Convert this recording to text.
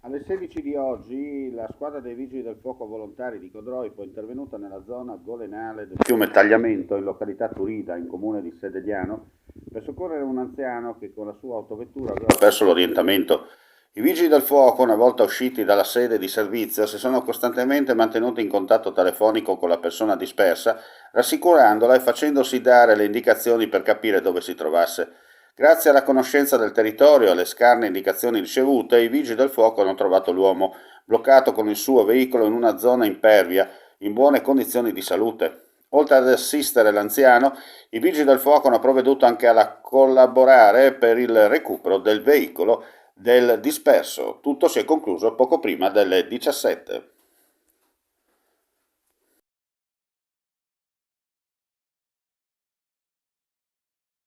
Alle 16 di oggi la squadra dei Vigili del Fuoco Volontari di Codroipo è intervenuta nella zona golenale del fiume Tagliamento in località Turida, in comune di Sedediano, per soccorrere un anziano che con la sua autovettura aveva perso l'orientamento. I Vigili del Fuoco, una volta usciti dalla sede di servizio, si sono costantemente mantenuti in contatto telefonico con la persona dispersa, rassicurandola e facendosi dare le indicazioni per capire dove si trovasse. Grazie alla conoscenza del territorio e alle scarne indicazioni ricevute, i vigili del fuoco hanno trovato l'uomo bloccato con il suo veicolo in una zona impervia, in buone condizioni di salute. Oltre ad assistere l'anziano, i vigili del fuoco hanno provveduto anche a collaborare per il recupero del veicolo del disperso. Tutto si è concluso poco prima delle 17.